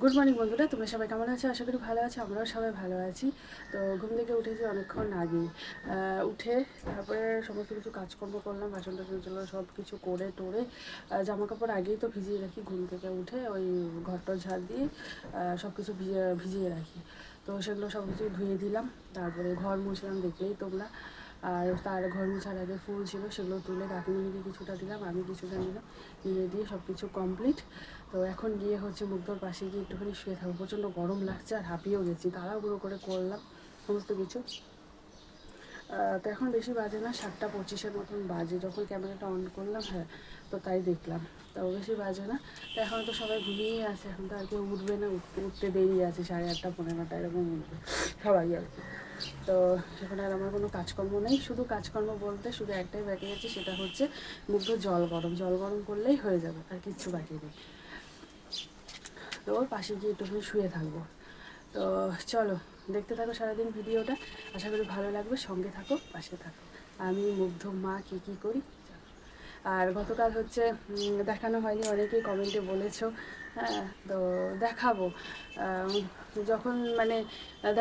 Good morning বন্ধুরা, তোমরা সবাই কেমন আছো? আশা করি ভালো আছো। আমরাও সবাই ভালো আছি। তো ঘুম থেকে উঠেছি অনেকক্ষণ আগেই। উঠে তারপরে সমস্ত কিছু কাজকর্ম করলাম, বাসন টাসন ছিল সব কিছু করে টোরে জামা কাপড় আগেই তো ভিজিয়ে রাখি। ঘুম থেকে উঠে ওই ঘরটর ঝাড় দিয়ে সব কিছু ভিজিয়ে রাখি। তো সেগুলো সব কিছু ধুয়ে দিলাম, তারপরে ঘর মুছলাম, দেখলেই তোমরা। আর তার ঘর মোছার আগে ফুল ছিল, সেগুলো তুলে কাকিমণিকে কিছুটা দিলাম, আমি কিছুটা নিলাম, নিয়ে দিয়ে সব কিছু কমপ্লিট। তো এখন গিয়ে হচ্ছে মুগ্ধর পাশে গিয়ে একটুখানি শুয়ে থাকবো। প্রচণ্ড গরম লাগছে আর হাঁপিয়েও গেছি, তাড়াহুড়ো করে করলাম সমস্ত কিছু। তো এখন বেশি বাজে না, 7:25 মতন বাজে যখন ক্যামেরাটা অন করলাম। হ্যাঁ, তো তাই দেখলাম। তো বেশি বাজে না। তো এখন তো সবাই ঘুমিয়েই আছে, এখন তো আর কেউ উঠবে না, উঠতে দেরি আছে, 8:30 পৌনে 9 এরকম উঠবে সবাই আর কি। তো সেখানে আর আমার কোনো কাজকর্ম নেই, শুধু কাজকর্ম বলতে শুধু একটাই বাকি আছে, সেটা হচ্ছে মুগ্ধ জল গরম করলেই হয়ে যাবে, আর কিচ্ছু বাকি নেই। তো ওর পাশে গিয়ে একটুখানি শুয়ে থাকবো। তো চলো দেখতে থাকো সারাদিন ভিডিওটা, আশা করি ভালো লাগবে। সঙ্গে থাকো, পাশে থাকো। আমি মুগ্ধ মা কী করি। আর গতকাল হচ্ছে দেখানো হয়নি, অনেকেই কমেন্টে বলেছো। হ্যাঁ, তো দেখাবো। যখন মানে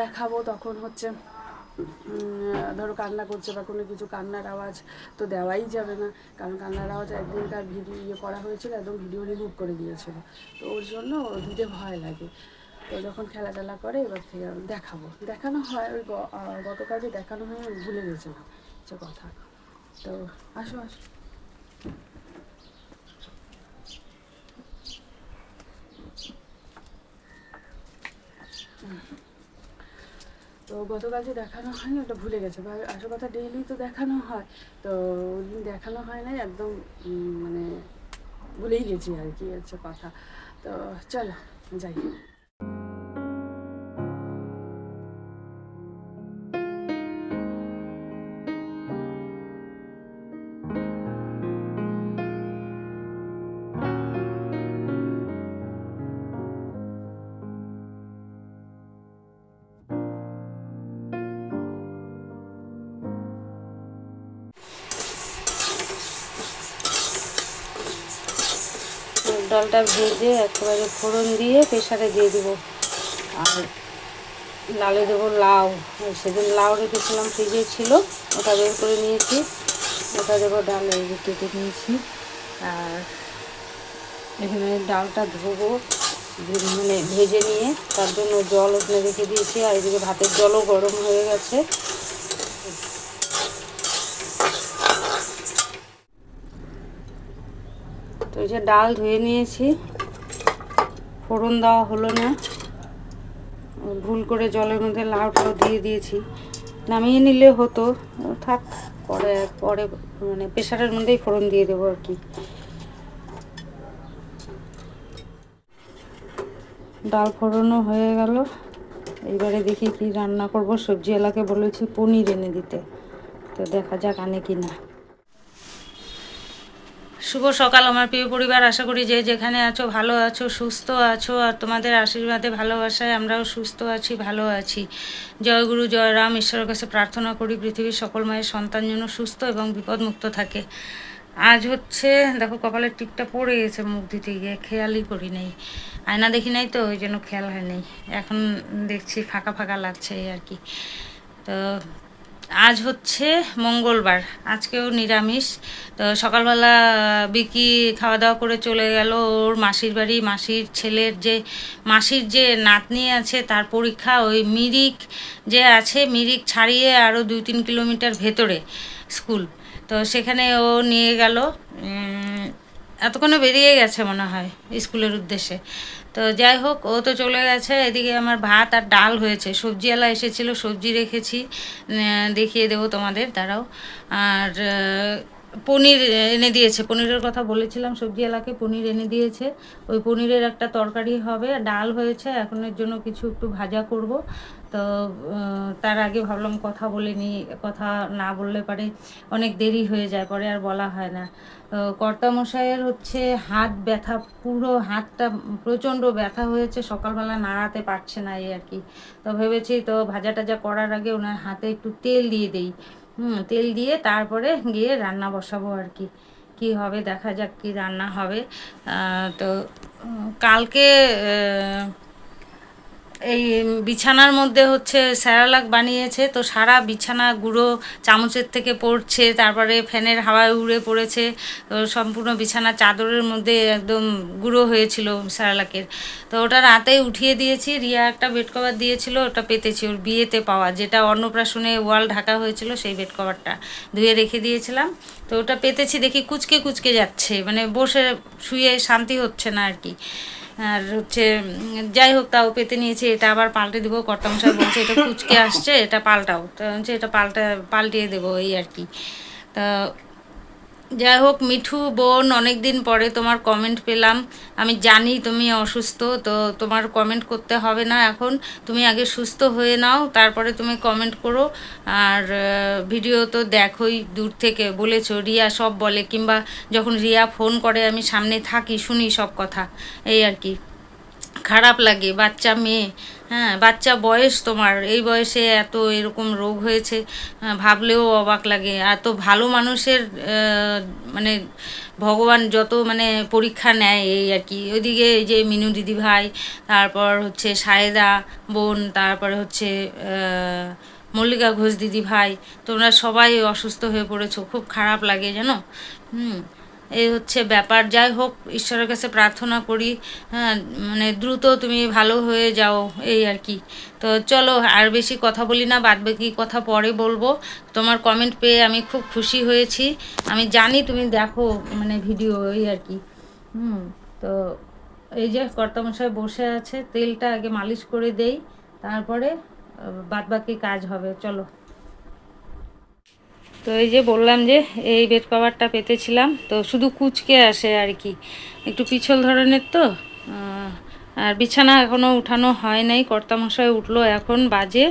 দেখাবো তখন হচ্ছে ধরো কান্না করছে বা কোনো কিছু, কান্নার আওয়াজ তো দেওয়াই যাবে না, কারণ কান্নার আওয়াজ একদিনকার ভিডিও করা হয়েছিল, একদম ভিডিও রিমুভ করে দিয়েছিল। তো ওর জন্য দিতে ভয় লাগে। তো যখন খেলা টেলা করে এবার থেকে দেখানো হয়। ওই গতকাল যে দেখানো হয় আমি ভুলে গেছিলাম সে কথা। তো আসো আসো। তো গতকাল যে দেখানো হয়নি ওটা ভুলে গেছে, বা আসল কথা ডেইলি তো দেখানো হয়। তো ওই দেখানো হয় নাই একদম, মানে ভুলেই গেছি আর কি হচ্ছে কথা। তো চলো যাই। ডালটা ভেজে একেবারে ফোড়ন দিয়ে প্রেসারে দিয়ে দিব। আর ডালে দেবো লাউ, সেদিন লাউ রেখেছিলাম, ফ্রিজে ছিল, ওটা বের করে নিয়েছি, ওটা দেবো ডালে, কেটে নিয়েছি। আর এখানে ডালটা ধোবো, মানে ভেজে নিয়ে তার জন্য জল ওখানে রেখে দিয়েছি। আর এদিকে ভাতের জলও গরম হয়ে গেছে। তো এই যে ডাল ধুয়ে নিয়েছি, ফোড়ন দেওয়া হলো না, ভুল করে জলের মধ্যে লাউটাও দিয়ে দিয়েছি। নামিয়ে নিলে হতো, থাক, পরে পরে মানে প্রেশারের মধ্যেই ফোড়ন দিয়ে দেবো আর কি। ডাল ফোড়নও হয়ে গেল। এইবারে দেখি কি রান্না করব। সবজিওয়ালাকে বলেছি পনির এনে দিতে, তো দেখা যাক আনে কি না। শুভ সকাল আমার প্রিয় পরিবার, আশা করি যে যেখানে আছো ভালো আছো, সুস্থ আছো, আর তোমাদের আশীর্বাদে ভালোবাসায় আমরাও সুস্থ আছি, ভালো আছি। জয় গুরু জয় রাম, ঈশ্বরের কাছে প্রার্থনা করি পৃথিবীর সকল মায়ের সন্তান যেন সুস্থ এবং বিপদমুক্ত থাকে। আজ হচ্ছে দেখো কপালের টিপটা পড়ে গেছে মুখ দিতে গিয়ে, খেয়ালই করি নাই, আয়না দেখি নাই তো ওই জন্য খেয়াল হয়নি। এখন দেখছি ফাঁকা ফাঁকা লাগছে এই আর কি। তো আজ হচ্ছে মঙ্গলবার, আজকেও নিরামিষ। তো সকালবেলা বিকি খাওয়া দাওয়া করে চলে গেল ওর মাসির বাড়ি। মাসির যে নাতনি আছে তার পরীক্ষা, ওই মিরিক যে আছে, মিরিক ছাড়িয়ে আরও 2-3 কিলোমিটার ভেতরে স্কুল। তো সেখানে ও নিয়ে গেল, এতক্ষণে বেরিয়ে গেছে মনে হয় স্কুলের উদ্দেশ্যে। তো যাই হোক, ও তো চলে গেছে। এদিকে আমার ভাত আর ডাল হয়েছে, সবজিওয়ালা এসেছিলো, সবজি রেখেছি, দেখিয়ে দেবো তোমাদের, দাঁড়াও। আর পনির এনে দিয়েছে, পনিরের কথা বলেছিলাম সবজিওয়ালাকে, পনির এনে দিয়েছে। ওই পনিরের একটা তরকারি হবে, ডাল হয়েছে, এখনের জন্য কিছু একটু ভাজা করব। তো তার আগে ভাবলাম কথা বলে নিই, কথা না বললে পারে অনেক দেরি হয়ে যায়, পরে আর বলা হয় না। কর্তামশাইয়ের হচ্ছে হাত ব্যথা, পুরো হাতটা প্রচণ্ড ব্যথা হয়েছে, সকালবেলা নাড়াতে পারছে না এই আর কি। তো ভেবেছি তো ভাজা টাজা করার আগে ওনার হাতে একটু তেল দিয়ে দেই, তেল দিয়ে তারপরে গিয়ে রান্না বসাবো আর কি। কি হবে দেখা যাক, কি রান্না হবে। তো কালকে এই বিছানার মধ্যে হচ্ছে স্যারালাক বানিয়েছে, তো সারা বিছানা গুঁড়ো চামচের থেকে পড়ছে, তারপরে ফ্যানের হাওয়ায় উড়ে পড়েছে, তো সম্পূর্ণ বিছানা চাদরের মধ্যে একদম গুঁড়ো হয়েছিল স্যারালাকের। তো ওটা রাতেই উঠিয়ে দিয়েছি। রিয়া একটা বেড কভার দিয়েছিল, ওটা পেতেছি, ওর বিয়েতে পাওয়া, যেটা অন্নপ্রাশনে ওয়াল ঢাকা হয়েছিল সেই বেড কভারটা ধুয়ে রেখে দিয়েছিলাম। তো ওটা পেতেছি, দেখি কুচকে কুচকে যাচ্ছে, মানে বসে শুয়ে শান্তি হচ্ছে না আর কি। আর হচ্ছে যাই হোক, তাও পেতে নিয়েছি, এটা আবার পাল্টে দেবো। কর্তামশাই বলছে এটা কুচকে আসছে, এটা পাল্টাও, তো হচ্ছে এটা পাল্টিয়ে দেবো এই আর কি। তা যাই হোক, মিঠু বোন, অনেক দিন পরে তোমার কমেন্ট পেলাম। আমি জানি তুমি অসুস্থ, তো তোমার কমেন্ট করতে হবে না এখন। তুমি আগে সুস্থ হয়ে নাও, তারপরে তুমি কমেন্ট করো। আর ভিডিও তো দেখোই দূর থেকে, বলেছো রিয়া সব বলে, কিংবা যখন রিয়া ফোন করে আমি সামনে থাকি, শুনি সব কথা, এই আর কি। খারাপ লাগে, বাচ্চা মেয়ে, হ্যাঁ বাচ্চা বয়স, তোমার এই বয়সে এত এরকম রোগ হয়েছে, ভাবলেও অবাক লাগে। এত ভালো মানুষের মানে ভগবান যত মানে পরীক্ষা নেয় এই আর কি। ওইদিকে এই যে মিনু দিদি ভাই, তারপর হচ্ছে সায়েদা বোন, তারপরে হচ্ছে মল্লিকা ঘোষ দিদি ভাই, তোমরা সবাই অসুস্থ হয়ে পড়েছো, খুব খারাপ লাগে জানো। হুম, এই হচ্ছে ব্যাপার। যাই হোক, ঈশ্বরের কাছে প্রার্থনা করি, হ্যাঁ, মানে দ্রুত তুমি ভালো হয়ে যাও এই আর কি। তো চলো আর বেশি কথা বলি না, বাদ বাকি কথা পরে বলবো। তোমার কমেন্ট পেয়ে আমি খুব খুশি হয়েছি। আমি জানি তুমি দেখো মানে ভিডিও এই আর কি। হুম, তো এই যে কর্তামশাই বসে আছে, তেলটা আগে মালিশ করে দেই, তারপরে বাদ বাকি কাজ হবে, চলো। তো এই যে বললাম যে এই বেড কভারটা পেতেছিলাম, তো শুধু কুঁচকে আসে আর কি, একটু পিছল ধরনের তো। আর বিছানা এখনও উঠানো হয় নাই, কর্তামশাই উঠলো এখন, বাজে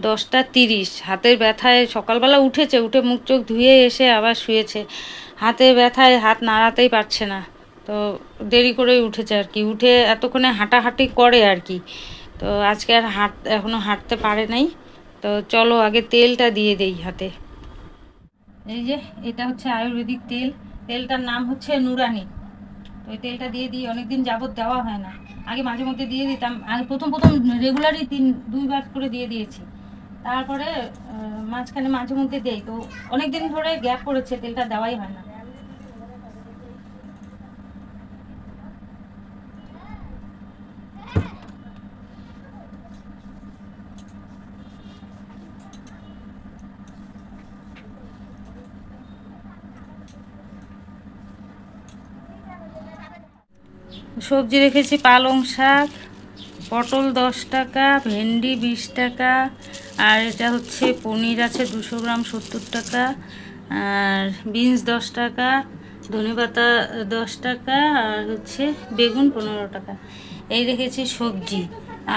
10টা 30। হাতের ব্যথায় সকালবেলা উঠেছে, উঠে মুখ চোখ ধুয়ে এসে আবার শুয়েছে, হাতের ব্যথায় হাত নাড়াতেই পারছে না। তো দেরি করেই উঠেছে আর কি, উঠে এতক্ষণে হাঁটাহাঁটি করে আর কি। তো আজকে আর এখনও হাঁটতে পারে নাই। তো চলো আগে তেলটা দিয়ে দেই হাতে। এই যে এটা হচ্ছে আয়ুর্বেদিক তেল, তেলটার নাম হচ্ছে নুরানি। তো এই তেলটা দিয়ে দিই, অনেকদিন যাবত দেওয়া হয় না, আগে মাঝে মধ্যে দিয়ে দিতাম, আগে প্রথম প্রথম রেগুলারই 2বার করে দিয়ে দিয়েছি, তারপরে মাঝখানে মাঝে মধ্যে দেই, তো অনেকদিন ধরে গ্যাপ পড়েছে, তেলটা দেওয়াই হয় না। সবজি রেখেছি পালং শাক, পটল 10 টাকা, ভেন্ডি 20 টাকা, আর এটা হচ্ছে পনির আছে 200 গ্রাম 70 টাকা, আর বিনস 10 টাকা, ধনেপাতা 10 টাকা, আর হচ্ছে বেগুন 15 টাকা। এই রেখেছি সবজি।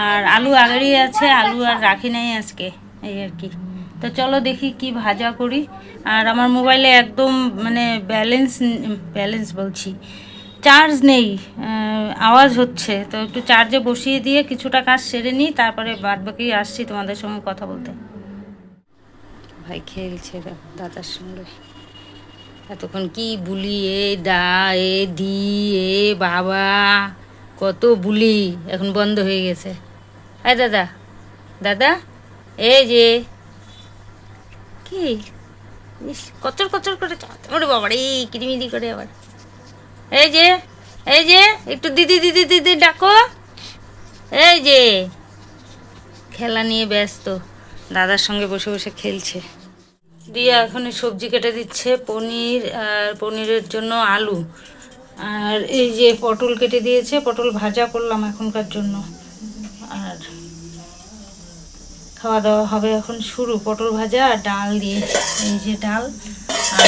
আর আলু আগেরই আছে, আলু আর রাখি নাই আজকে, এই আর কি। তো চলো দেখি কি ভাজা করি। আর আমার মোবাইলে একদম মানে ব্যালেন্স, ব্যালেন্স বলছি, চার্জ নেই, আওয়াজ হচ্ছে, তো একটু চার্জে বসিয়ে দিয়ে কিছুটা কাজ সেরে নিই, তারপরে বাদ বাকি আসছি তোমাদের সঙ্গে কথা বলতে। ভাই খেলছে দাদার সঙ্গে, এতক্ষণ কি বুলি, এ দা, এ দি, এ বাবা, কত বুলি, এখন বন্ধ হয়ে গেছে। আয় দাদা, দাদা, এই যে কি, ইস, কচর কচর করে ওরে বাবা রে, কিরিমিরি করে আবার। এই যে, এই যে, একটু দিদি দিদি দিদি ডাকো। এই যে খেলা নিয়ে ব্যস্ত, দাদার সঙ্গে বসে বসে খেলছে। দিয়া এখন সবজি কেটে দিচ্ছে, পনির, আর পনিরের জন্য আলু, আর এই যে পটল কেটে দিয়েছে, পটল ভাজা করলাম এখনকার জন্য। আর খাওয়া দাওয়া হবে এখন শুরু, পটল ভাজা আর ডাল দিয়ে, এই যে ডাল,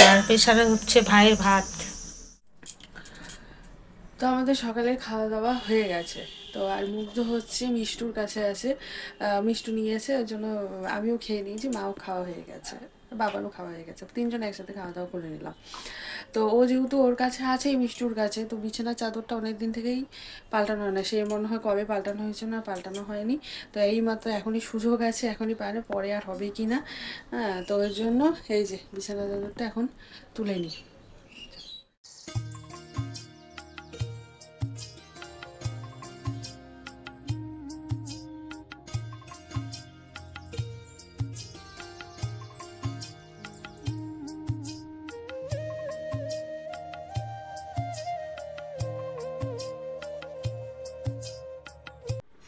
আর প্রেশারে হচ্ছে ভাইয়ের ভাত। তো আমাদের সকালের খাওয়া দাওয়া হয়ে গেছে। তো আর মুগ্ধ হচ্ছে মিষ্টুর কাছে আছে, মিষ্টু নিয়েছে, ওই জন্য আমিও খেয়ে নিয়েছি, মাও খাওয়া হয়ে গেছে, বাবারও খাওয়া হয়ে গেছে, তিনজন একসাথে খাওয়া দাওয়া করে নিলাম। তো ও যেহেতু ওর কাছে আছেই মিষ্টুর কাছে, তো বিছানার চাদরটা অনেক দিন থেকেই পাল্টানো হয় না, সে মনে হয় কবে পাল্টানো হয়েছে, না পাল্টানো হয়নি। তো এই মাত্র এখনই সুযোগ আছে, এখনই পারে, পরে আর হবে কি না। হ্যাঁ, তো ওই জন্য এই যে বিছানার চাদরটা এখন তুলে নিই।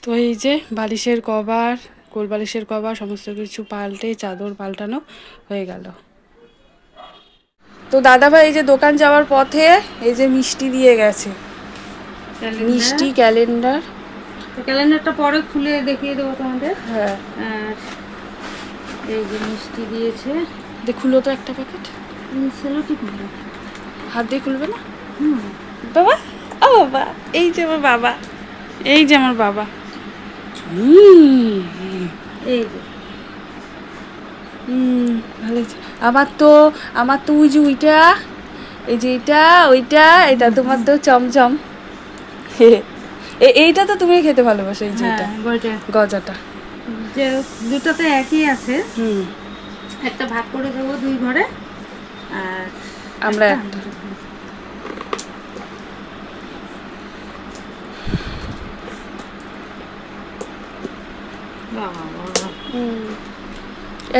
তো এই যে বালিশের কভার, কোল বালিশের কভার সমস্ত কিছু পাল্টে চাদর পাল্টানো হয়ে গেল। তো দাদাভাই এই যে দোকান যাওয়ার পথে এই যে মিষ্টি দিয়ে গেছে, মিষ্টি, ক্যালেন্ডার। তো ক্যালেন্ডারটা পরে খুলে দেখিয়ে দেবো তোমাদের। হ্যাঁ, আর এই যে মিষ্টি দিয়েছে। খুলো তো একটা প্যাকেট। সেলো ঠিক নেই, হাত দিয়ে খুলবে না? হুম। বাবা, ও বাবা, এই যে আমার বাবা, এই যে আমার বাবা। এই যে ভালো হয়েছে। আমার তো ওই যে ওইটা, এই যে এটা, ওইটা, এটা তোমার তো চমচম। এইটা তো তুমি খেতে ভালোবাসো, এই যে এটা গজাটা। যে দুটোতে একই আছে, হুম, একটা ভাগ করে দেবো 2 ঘরে, আর আমরা একটা।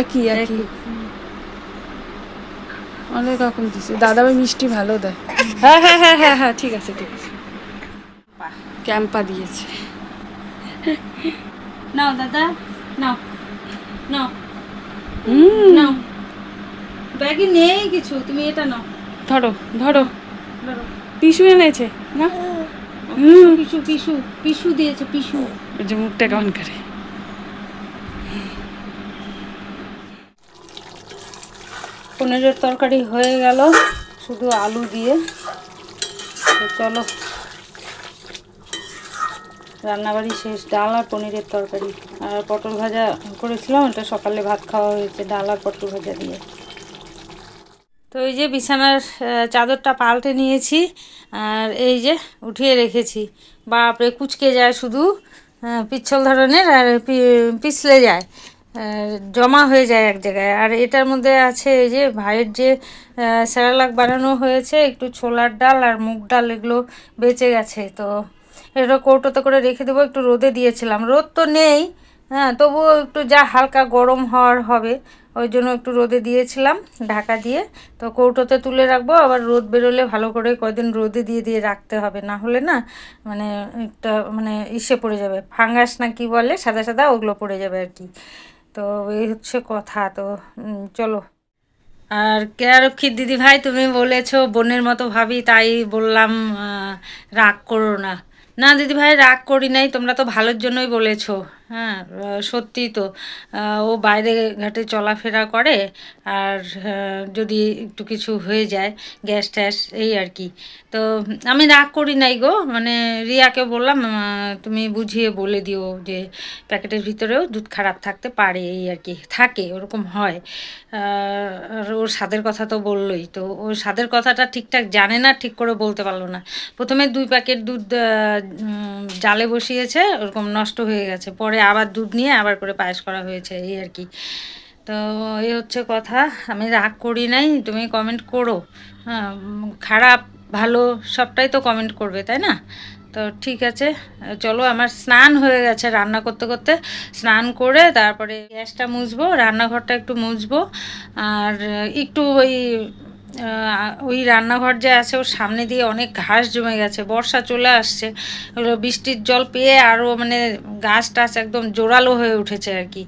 একই একই অনেক রকম দিছে। দাদাভাই মিষ্টি ভালো দেয়। হ্যাঁ হ্যাঁ হ্যাঁ হ্যাঁ হ্যাঁ, ঠিক আছে ঠিক আছে। ক্যাম্পা দিয়েছে। নাও দাদা, নাও নাও নাও, ব্যাগে নেই কিছু, তুমি এটা নাও। ধরো ধরো, ধরো। পিসু এনেছে না? পিসু পিসু পিসু দিয়েছে, পিসু। ওই যে মুখটা কেমন করে। পনিরের তরকারি হয়ে গেল শুধু আলু দিয়ে। তো চলো, রান্নাবাড়ি শেষ। ডাল আর পনিরের তরকারি আর পটল ভাজা করেছিলাম, ওটা সকালে ভাত খাওয়া হয়েছে ডাল আর পটল ভাজা দিয়ে। তো এই যে বিছানার চাদরটা পাল্টে নিয়েছি, আর এই যে উঠিয়ে রেখেছি। বাপরে, কুচকে যায় শুধু, পিচ্ছল ধরনের, আর পিছলে যায়, জমা হয়ে যায় এক জায়গায়। আর এটার মধ্যে আছে এই যে ভাইয়ের যে স্যারালাক বানানো হয়েছে, একটু ছোলার ডাল আর মুগ ডাল, এগুলো বেঁচে গেছে। তো এটা কৌটোতে করে রেখে দেবো। একটু রোদে দিয়েছিলাম, রোদ তো নেই, হ্যাঁ, তবুও একটু যা হালকা গরম হওয়ার হবে, ওই জন্য একটু রোদে দিয়েছিলাম ঢাকা দিয়ে। তো কৌটোতে তুলে রাখবো, আবার রোদ বেরোলে ভালো করে কয়দিন রোদে দিয়ে দিয়ে রাখতে হবে, না হলে না মানে একটা মানে ইসে পড়ে যাবে, ফাঙ্গাস না কি বলে, সাদা সাদা, ওগুলো পড়ে যাবে আর কি। তো এই হচ্ছে কথা। তো চলো। আর কেয়ারক্ষীর দিদি ভাই, তুমি বলেছো বোনের মতো ভাবি, তাই বললাম রাগ করো না। না দিদি ভাই, রাগ করি নাই, তোমরা তো ভালোর জন্যই বলেছো। হ্যাঁ, সত্যি তো। ও বাইরে ঘাটে চলাফেরা করে, আর যদি একটু কিছু হয়ে যায়, গ্যাস ট্যাস, এই আর কি। তো আমি রাগ করি নাই গো, মানে রিয়াকে বললাম তুমি বুঝিয়ে বলে দিও যে প্যাকেটের ভিতরেও দুধ খারাপ থাকতে পারে, এই আর কি, থাকে, ওরকম হয়। আর ওর স্বাদের কথা তো বললোই, তো ওর স্বাদের কথাটা ঠিকঠাক জানে না, ঠিক করে বলতে পারলো না। প্রথমে 2 প্যাকেট দুধ জালে বসিয়েছে, ওরকম নষ্ট হয়ে গেছে, পরে আবার দুধ নিয়ে আবার করে পায়েস করা হয়েছে, এই আর কি। তো এই হচ্ছে কথা। আমি রাগ করি নাই, তুমি কমেন্ট করো, হ্যাঁ, খারাপ ভালো সবটাই তো কমেন্ট করবে, তাই না? তো ঠিক আছে, চলো, আমার স্নান হয়ে গেছে রান্না করতে করতে। স্নান করে তারপরে গ্যাসটা মুছবো, রান্নাঘরটা একটু মুছবো, আর একটু ওই রান্নাঘর যে আছে ওর সামনে দিয়ে অনেক ঘাস জমে গেছে, বর্ষা চলে আসছে, ওগুলো বৃষ্টির জল পেয়ে আরও মানে গাছ টাছ একদম জোরালো হয়ে উঠেছে আর কি,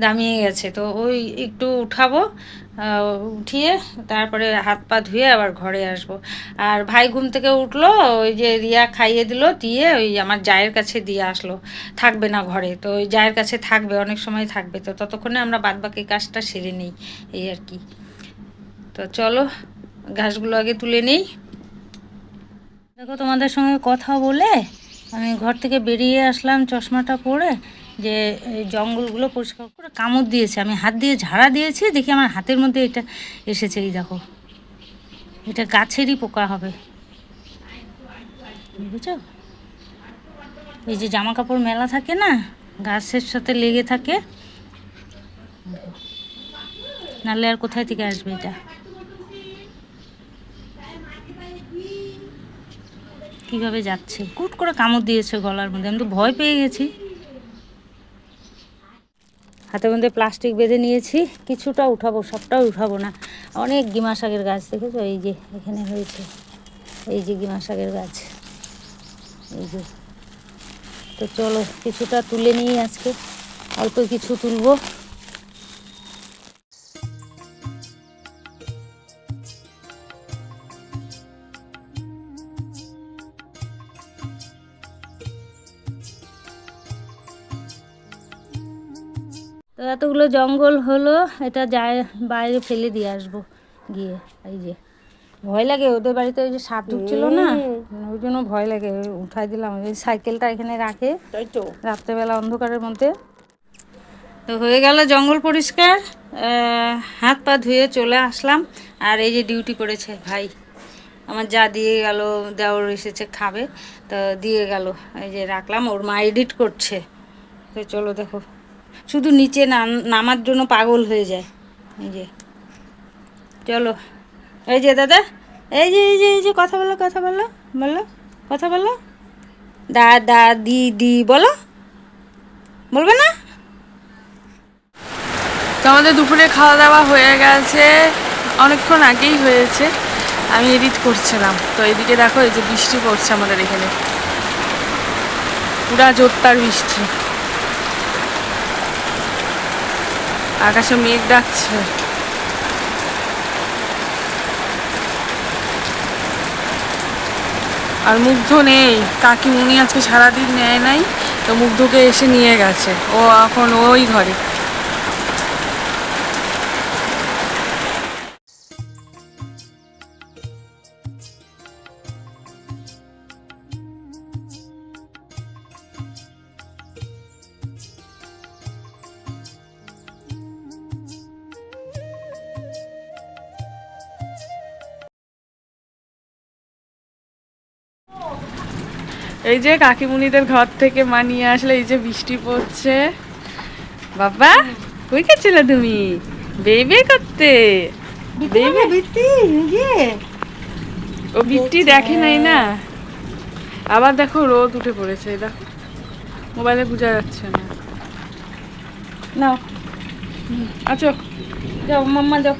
দামিয়ে গেছে। তো ওই একটু উঠাবো, উঠিয়ে তারপরে হাত পা ধুয়ে আবার ঘরে আসব। আর ভাই ঘুম থেকে উঠলো, ওই যে রিয়া খাইয়ে দিল, দিয়ে ওই আমার জায়ের কাছে দিয়ে আসলো, থাকবে না ঘরে, তো ওই জায়ের কাছে থাকবে, অনেক সময় থাকবে, তো ততক্ষণে আমরা বাদবাকি কাজটা সেরে নিই, এই আর কি। তো চলো, ঘাসগুলো আগে তুলে নেই। দেখো, তোমাদের সঙ্গে কথা বলে আমি ঘর থেকে বেরিয়ে আসলাম চশমাটা পরে, যে এই জঙ্গলগুলো পরিষ্কার করে কামড় দিয়েছে, আমি হাত দিয়ে ঝাড়া দিয়েছি, দেখি আমার হাতের মধ্যে এটা এসেছে, এই দেখো, এটা গাছেরই পোকা হবে, বুঝেছ? এই যে জামা কাপড় মেলা থাকে না, গাছের সাথে লেগে থাকে, নাহলে আর কোথায় থেকে আসবে এটা। কীভাবে যাচ্ছে, কুট করে কামড় দিয়েছে গলার মধ্যে, আমি তো ভয় পেয়ে গেছি। হাতের মধ্যে প্লাস্টিক বেঁধে নিয়েছি, কিছুটা উঠাবো, সবটাও উঠাবো না। অনেক গিমা শাকের গাছ দেখেছো, এই যে এখানে হয়েছে, এই যে গিমা শাকের গাছ, এই যে তো চলো কিছুটা তুলে নিই, আজকে অল্প কিছু তুলবো। তো এতগুলো জঙ্গল হলো, এটা যায় বাইরে ফেলে দিয়ে আসবো গিয়ে। এই যে ভয় লাগে, ওদের বাড়িতে ওই যে সাপ ঢুকছিল না, ওই জন্য ভয় লাগে, উঠাই দিলাম। ওই সাইকেলটা এখানে রাখে তাই তো। রাত্রেবেলা অন্ধকারের মধ্যে। তো হয়ে গেল জঙ্গল পরিষ্কার, হাত পা ধুয়ে চলে আসলাম। আর এই যে ডিউটি করেছে ভাই আমার, যা দিয়ে গেল, দেওর এসেছে খাবে, তো দিয়ে গেল। এই যে রাখলাম, ওর মা এডিট করছে। তো চলো দেখো, শুধু নিচে নামার জন্য পাগল হয়ে যায়। এই যে চলো, এই যে দাদা, এই যে কথা বলো, কথা বলো, বলো কথা বলো, দাদা দিদি বলো, বলবে না? তো আমাদের দুপুরে খাওয়া দাওয়া হয়ে গেছে, অনেকক্ষণ আগেই হয়েছে। আমি এডিট করছিলাম, তো এদিকে দেখো এই যে বৃষ্টি পড়ছে আমাদের এখানে, পুরা জোরদার বৃষ্টি, আকাশে মেঘ ডাকছে। আর মুগ্ধ নেই, কাকিমুনি আজকে সারাদিন নেয় নাই, তো মুগ্ধকে এসে নিয়ে গেছে, ও এখন ওই ঘরে। এই যে কাকিমুনিদের ঘর থেকে মা নিয়ে আসলে, এই যে বৃষ্টি পড়ছে। বাবা কই গেছিলে তুমি বেবে করতে? ও বৃষ্টি দেখে নাই না। আবার দেখো রোদ উঠে পড়েছে, এই দেখো মোবাইলে বোঝা যাচ্ছে না। নাও আচ্ছা যাও মাম্মা যাও।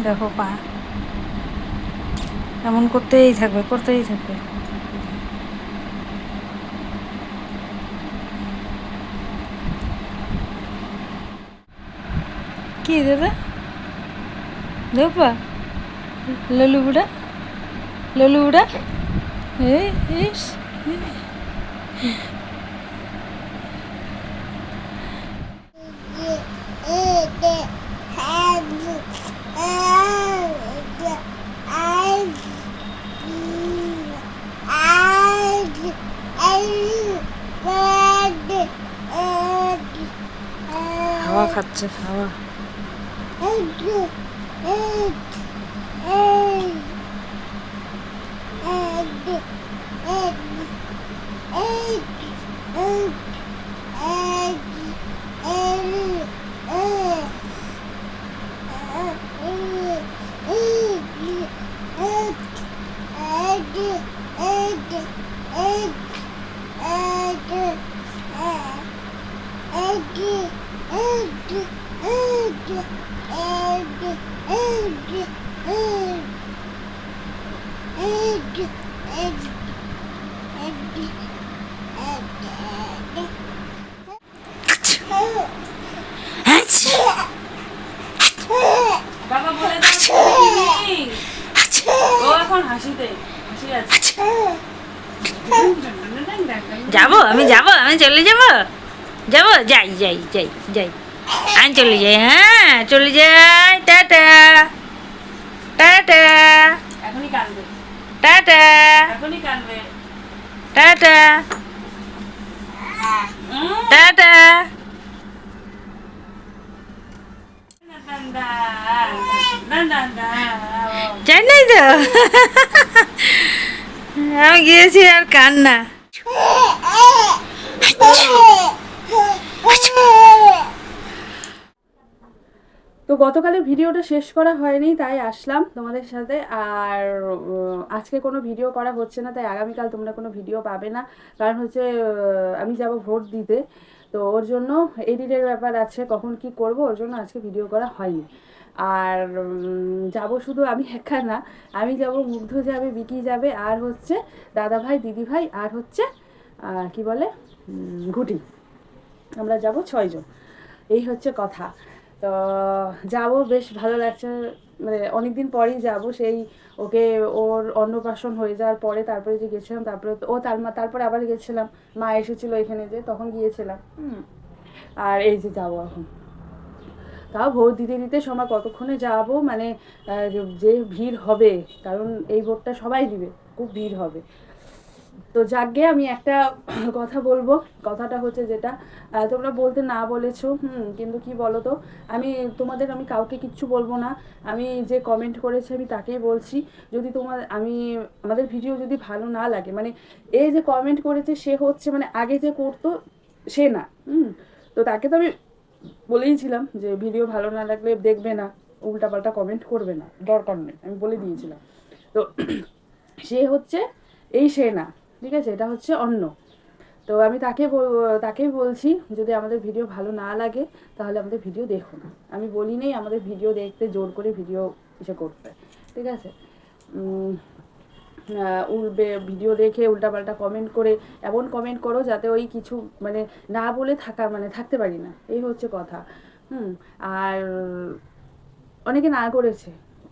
দেখো পা এমন করতেই থাকবে, করতেই থাকবে। কি দাদা দেখবা ললু বুড়া, ললু বুড়া, ইস হাওয়া খাচ্ছে, হাওয়া। বাবা বলে ও এখন হাসিতে হাসি আছে। যাবো আমি, যাবো আমি, চলে যাবো, যাবো, যাই যাই যাই যাই, আমি চলে যাই, হ্যাঁ চলে যাই, টাটা টাটা এখনই কাঁদবে, টাটা এখনই কাঁদবে। Tata tata. চাই নাই তো আমি গিয়েছি আর কান্না। তো গতকালের ভিডিওটা শেষ করা হয়নি, তাই আসলাম তোমাদের সাথে। আর আজকে কোনো ভিডিও করা হচ্ছে না, তাই আগামীকাল তোমরা কোনো ভিডিও পাবে না। কারণ হচ্ছে আমি যাব ভোট দিতে, তো ওর জন্য এডিটের ব্যাপার আছে, কখন কি করব ওর জন্য আজকে ভিডিও করা হয়নি। আর যাব শুধু আমি একা না, আমি যাব, মুগ্ধ যাবে, বিকি যাবে, আর হচ্ছে দাদা ভাই, দিদি ভাই, আর হচ্ছে কি বলে ঘুটি, আমরা যাব 6 জন। এই হচ্ছে কথা। তো যাব, বেশ ভালো লাগছে, মানে অনেকদিন পরেই যাব। সেই ওকে ওর অন্নপ্রাশন হয়ে যাওয়ার পরে তারপরে যে গেছিলাম, তারপরে ও তারপরে আবার গেছিলাম, মা এসেছিলো এখানে, যে তখন গিয়েছিলাম। আর এই যে যাবো এখন, তাও ভোট দিতে দিতে সময় কতক্ষণে যাবো, মানে যে ভিড় হবে, কারণ এই ভোটটা সবাই দিবে, খুব ভিড় হবে। তো যাকগে, আমি একটা কথা বলবো, কথাটা হচ্ছে যেটা তোমরা বলতে না বলেছো, কিন্তু কি বলো তো, আমি কাউকে কিচ্ছু বলবো না। আমি যে কমেন্ট করেছে আমি তাকেই বলছি, যদি আমাদের ভিডিও যদি ভালো না লাগে, মানে এই যে কমেন্ট করেছে সে হচ্ছে মানে আগে যে করতো সে না, তো তাকে তো আমি বলেইছিলাম যে ভিডিও ভালো না লাগলে দেখবে না, উল্টাপাল্টা কমেন্ট করবে না, দরকার নেই, আমি বলে দিয়েছিলাম। তো সে হচ্ছে সে না, ঠিক আছে, এটা হচ্ছে অন্য। তো আমি তাকেই বলছি, যদি আমাদের ভিডিও ভালো না লাগে তাহলে আমাদের ভিডিও দেখো না। আমি বলি নেই আমাদের ভিডিও দেখতে জোর করে ভিডিও এসে করতে, ঠিক আছে। ভিডিও দেখে উল্টাপাল্টা কমেন্ট করে এমন কমেন্ট করো যাতে ওই কিছু মানে না বলে থাকতে পারি না, এই হচ্ছে কথা। আর অনেকে না করেছে,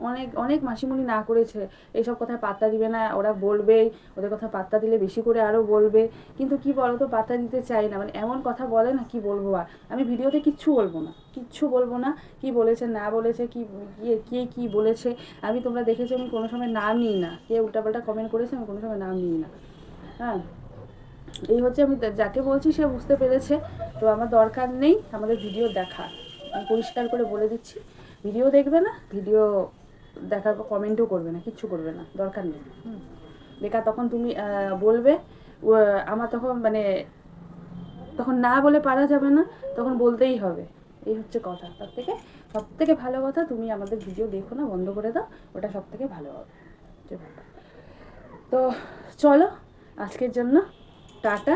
অনেক অনেক মাসিমণি না করেছে, এইসব কথায় পাত্তা দিবে না, ওরা বলবেই, ওদের কথা পাত্তা দিলে বেশি করে আরও বলবে, কিন্তু কি বলো তো, পাত্তা দিতে চাই না, মানে এমন কথা বলে না, কি বলবো। আর আমি ভিডিওতে কিচ্ছু বলবো না, কি বলেছে না বলেছে, কে কি বলেছে, তোমরা দেখেছো আমি কোনো সময় নাম নিই না, কে উল্টাপাল্টা কমেন্ট করেছে আমি কোনো সময় নাম নিই না। হ্যাঁ, এই হচ্ছে, আমি যাকে বলছি সে বুঝতে পেরেছে, তো আমার দরকার নেই আমাদের ভিডিও দেখা, আমি পরিষ্কার করে বলে দিচ্ছি, ভিডিও দেখবে না, ভিডিও দেখার পর কমেন্টও করবে না, কিচ্ছু করবে না, দরকার নেই। বেকার তখন তুমি বলবে, আমার তখন না বলে পারা যাবে না, তখন বলতেই হবে, এই হচ্ছে কথা। সব থেকে ভালো কথা, তুমি আমাদের ভিডিও দেখো না, বন্ধ করে দাও, ওটা সব থেকে ভালো হবে। তো চলো, আজকের জন্য টাটা।